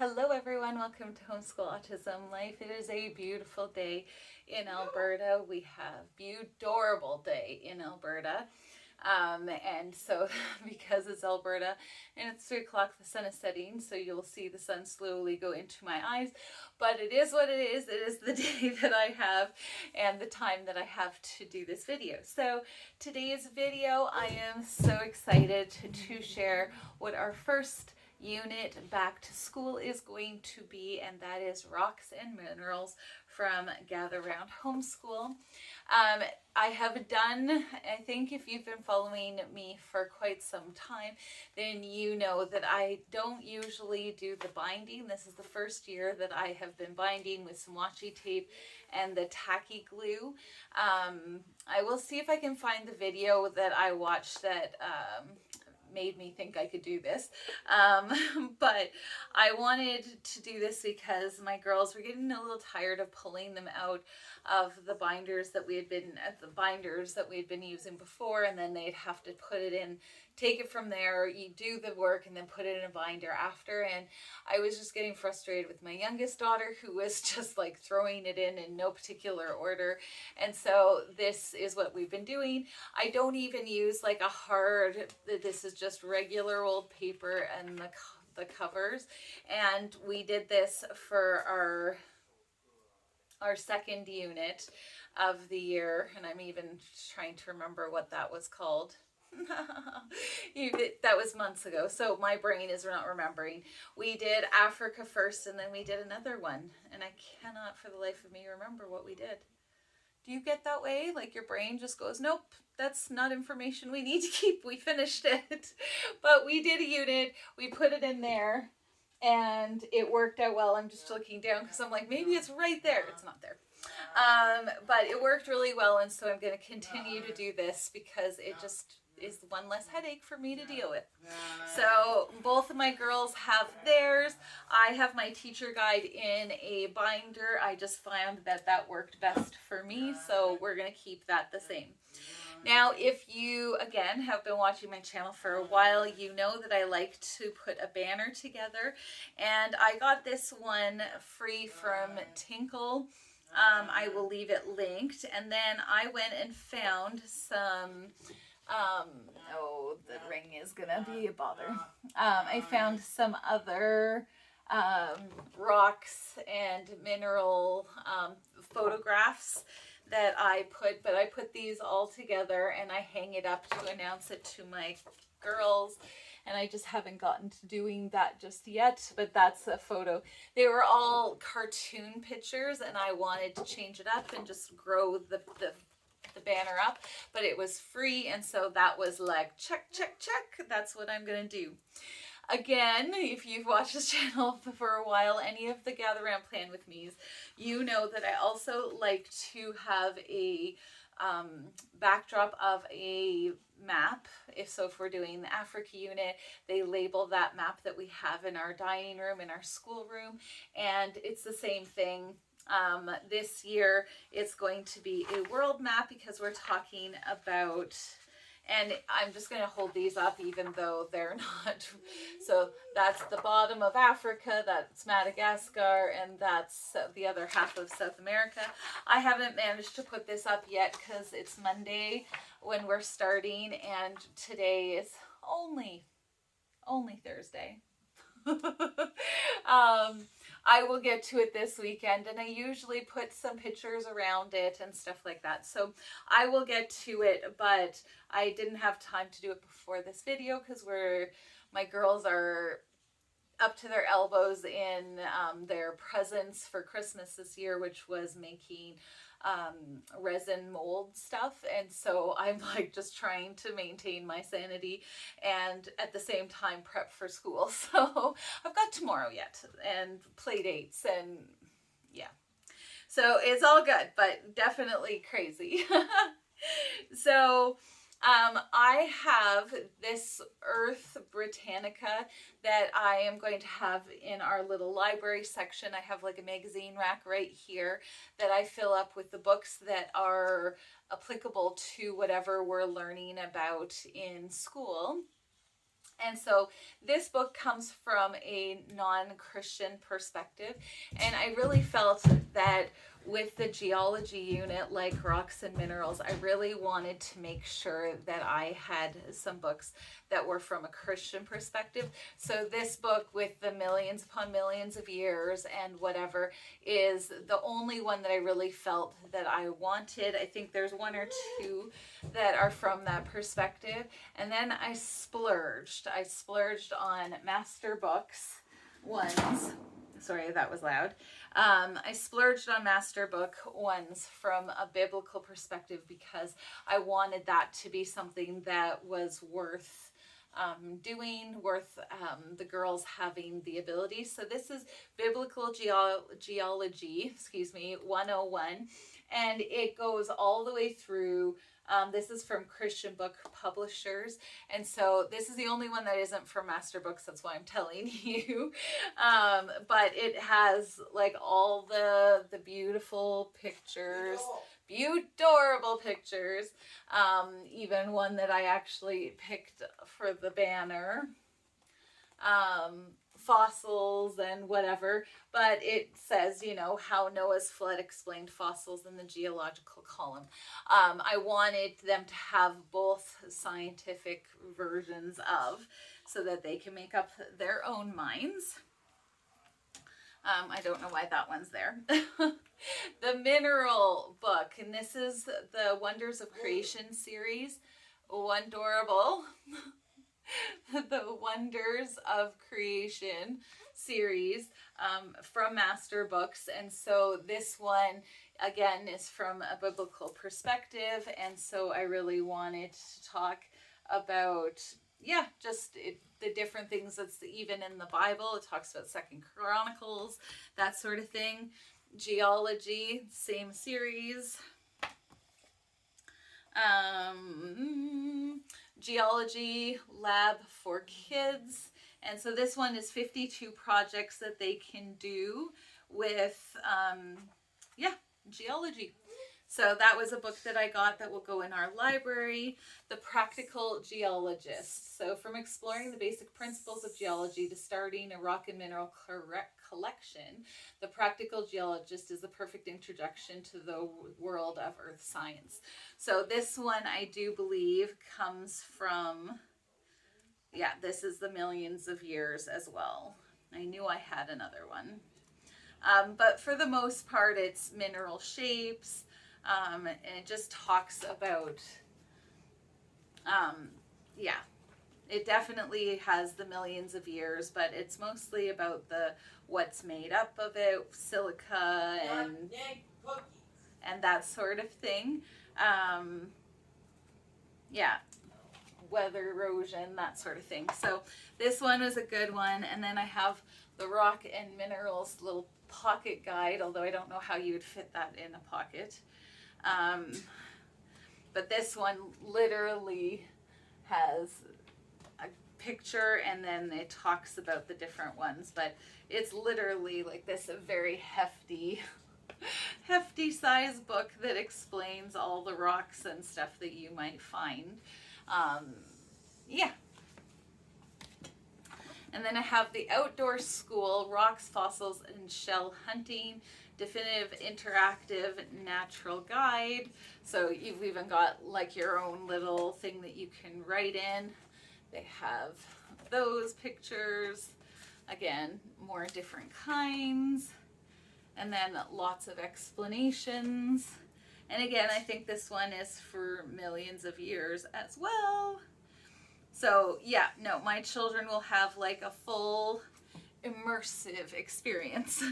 Hello everyone, welcome to Homeschool Autism Life. It is a beautiful day in Alberta. We have adorable day in Alberta. And so because it's Alberta and it's 3 o'clock, the sun is setting, so you'll see the sun slowly go into my eyes. But it is what it is. It is the day that I have and the time that I have to do this video. So today's video, I am so excited to share what our first unit back to school is going to be, and that is rocks and minerals from Gather Round Homeschool. I have done, I think if you've been following me for quite some time, then you know that I don't usually do the binding. This is the first year that I have been binding with some washi tape and the tacky glue. I will see if I can find the video that I watched that made me think I could do this. But I wanted to do this because my girls were getting a little tired of pulling them out of the binders that we had been using before, and then they'd have to put it in, take it from there, you do the work and then put it in a binder after. And I was just getting frustrated with my youngest daughter, who was just like throwing it in no particular order. And so this is what we've been doing. I don't even use like a hard, this is just regular old paper and the covers. And we did this for our second unit of the year, and I'm even trying to remember what that was called. That was months ago, so my brain is not remembering. We did Africa first, and then we did another one, and I cannot for the life of me remember what we did. Do you get that way? Like your brain just goes, nope, that's not information we need to keep. We finished it. But we did a unit, we put it in there, and it worked out well. I'm just looking down because I'm like, maybe it's right there. It's not there. But it worked really well, and so I'm going to continue to do this because it just is one less headache for me to deal with. So both of my girls have theirs. I have my teacher guide in a binder. I just found that worked best for me, so we're going to keep that the same. Now, if you, again, have been watching my channel for a while, you know that I like to put a banner together, and I got this one free from Tinkle. I will leave it linked, and then I went and found some, oh, the ring is gonna be a bother. I found some other rocks and mineral photographs that I put these all together, and I hang it up to announce it to my girls, and I just haven't gotten to doing that just yet, but that's a photo. They were all cartoon pictures, and I wanted to change it up and just grow the banner up, but it was free, and so that was like, check, check, check, that's what I'm gonna do. Again, if you've watched this channel for a while, any of the Gather Round Plan With Me's, you know that I also like to have a backdrop of a map. If we're doing the Africa unit, they label that map that we have in our dining room, in our schoolroom, and it's the same thing. This year it's going to be a world map because we're talking about, and I'm just going to hold these up even though they're not. So that's the bottom of Africa, that's Madagascar, and that's the other half of South America. I haven't managed to put this up yet because it's Monday when we're starting, and today is only Thursday. I will get to it this weekend, and I usually put some pictures around it and stuff like that. So I will get to it, but I didn't have time to do it before this video because my girls are up to their elbows in their presents for Christmas this year, which was making resin mold stuff, and so I'm like just trying to maintain my sanity and at the same time prep for school. So I've got tomorrow yet and play dates, and yeah, so it's all good, but definitely crazy. So I have this Earth Britannica that I am going to have in our little library section. I have like a magazine rack right here that I fill up with the books that are applicable to whatever we're learning about in school. And so this book comes from a non-Christian perspective. And I really felt that with the geology unit, like rocks and minerals, I really wanted to make sure that I had some books that were from a Christian perspective. So this book, with the millions upon millions of years and whatever, is the only one that I really felt that I wanted. I think there's one or two that are from that perspective. And then I splurged. I splurged on master books ones. Sorry, that was loud. I splurged on master book ones from a biblical perspective because I wanted that to be something that was worth doing, worth the girls having the ability. So this is Biblical Geology, 101, and it goes all the way through. This is from Christian Book Publishers, and so this is the only one that isn't from Master Books. That's why I'm telling you. But it has like all the beautiful pictures, adorable pictures. Even one that I actually picked for the banner. Fossils and whatever, but it says, you know, how Noah's flood explained fossils in the geological column. I wanted them to have both scientific versions of, so that they can make up their own minds. I don't know why that one's there. The mineral book, and this is the Wonders of Creation series. Wonderable. The Wonders of Creation series from Master Books. And so this one, again, is from a biblical perspective. And so I really wanted to talk about, the different things that's even in the Bible. It talks about 2nd Chronicles, that sort of thing. Geology, same series. Geology lab for kids, and so this one is 52 projects that they can do with geology. So that was a book that I got that will go in our library. The Practical Geologist. So from exploring the basic principles of geology to starting a rock and mineral collection, The Practical Geologist is the perfect introduction to the world of earth science. So this one, I do believe, comes from, this is the millions of years as well. I knew I had another one. But for the most part, it's mineral shapes, and it just talks about, it definitely has the millions of years, but it's mostly about what's made up of it, silica and that sort of thing. Weather erosion, that sort of thing. So this one was a good one. And then I have the Rock and Minerals little pocket guide, although I don't know how you would fit that in a pocket. But this one literally has a picture and then it talks about the different ones, but it's literally like this very hefty size book that explains all the rocks and stuff that you might find. And then I have the Outdoor School, Rocks, Fossils, and Shell Hunting, Definitive Interactive Natural Guide. So you've even got like your own little thing that you can write in. They have those pictures. Again, more different kinds. And then lots of explanations. And again, I think this one is for millions of years as well. So my children will have like a full immersive experience.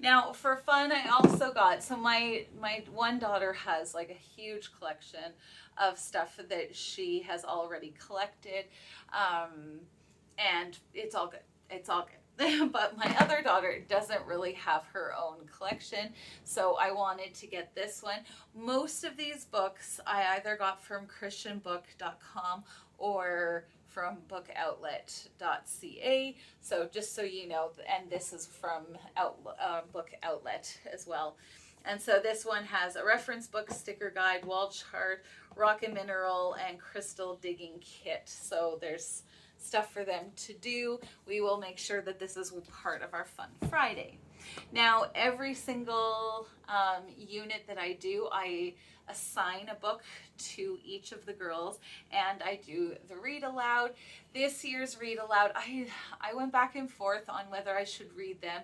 Now for fun, I also got, so my one daughter has like a huge collection of stuff that she has already collected. And it's all good. But my other daughter doesn't really have her own collection, so I wanted to get this one. Most of these books I either got from christianbook.com or from bookoutlet.ca. So just so you know, and this is from Book Outlet as well. And so this one has a reference book, sticker guide, wall chart, rock and mineral, and crystal digging kit. So there's stuff for them to do, we will make sure that this is part of our Fun Friday. Now, every single unit that I do, I assign a book to each of the girls, and I do the read aloud. This year's read aloud, I went back and forth on whether I should read them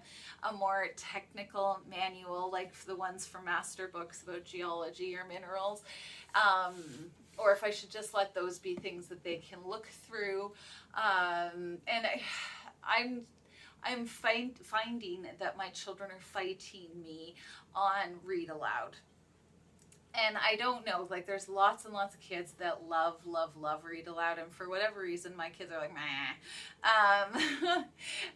a more technical manual, like the ones for master books about geology or minerals, or if I should just let those be things that they can look through. And I'm finding that my children are fighting me on read aloud. And I don't know, like there's lots and lots of kids that love read aloud, and for whatever reason my kids are like, meh.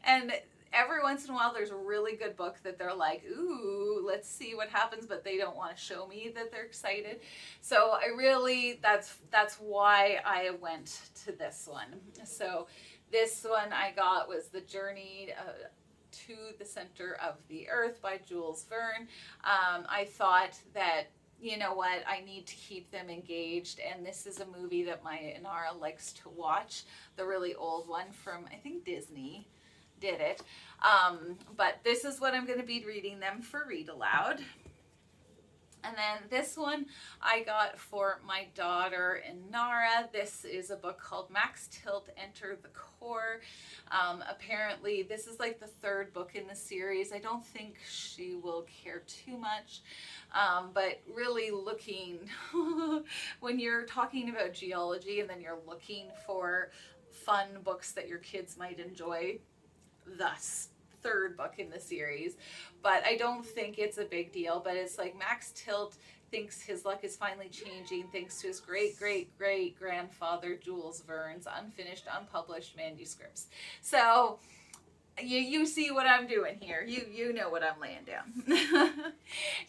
And every once in a while there's a really good book that they're like, ooh, let's see what happens, but they don't want to show me that they're excited. So I really, that's why I went to this one. So this one I got was The Journey to the Center of the Earth by Jules Verne. I thought that, you know what, I need to keep them engaged, and this is a movie that my Inara likes to watch, the really old one from, I think Disney did it. But this is what I'm going to be reading them for read aloud. And then this one I got for my daughter Inara. This is a book called Max Tilt Enter the Core. Apparently this is like the third book in the series. I don't think she will care too much, but really looking, when you're talking about geology and then you're looking for fun books that your kids might enjoy, thus third book in the series. But I don't think it's a big deal, but it's like Max Tilt thinks his luck is finally changing thanks to his great grandfather Jules Verne's unfinished, unpublished manuscripts. So you see what I'm doing here. You know what I'm laying down.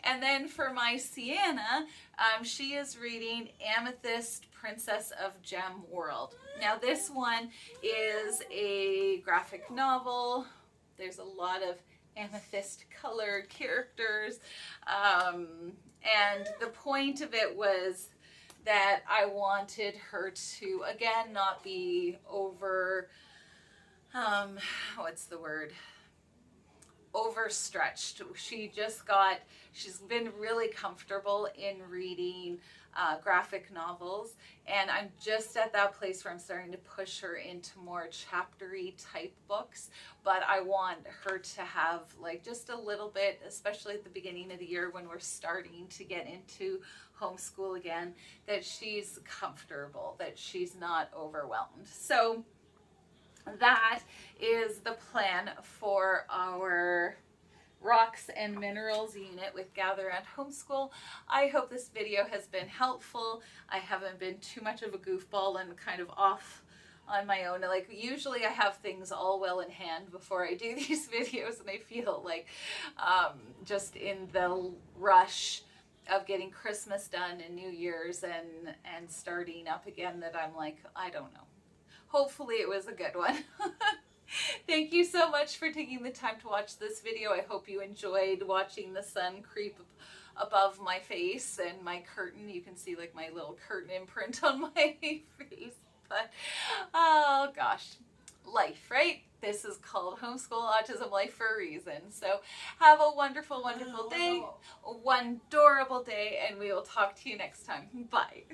And then for my Sienna, she is reading Amethyst, Princess of Gem World. Now this one is a graphic novel. There's a lot of amethyst colored characters. And the point of it was that I wanted her to, again, not be over, what's the word? Overstretched. She's been really comfortable in reading graphic novels, and I'm just at that place where I'm starting to push her into more chaptery type books, but I want her to have like just a little bit, especially at the beginning of the year when we're starting to get into homeschool again, that she's comfortable, that she's not overwhelmed. So that is the plan for our Rocks and Minerals unit with Gather and Homeschool. I hope this video has been helpful. I haven't been too much of a goofball and kind of off on my own. Like usually I have things all well in hand before I do these videos, and I feel like just in the rush of getting Christmas done and New Year's and starting up again that I'm like, I don't know. Hopefully it was a good one. Thank you so much for taking the time to watch this video. I hope you enjoyed watching the sun creep above my face and my curtain. You can see like my little curtain imprint on my face. But, oh gosh, life, right? This is called Homeschool Autism Life for a reason. So have a wonderful, wonderful day, one adorable day, and we will talk to you next time. Bye.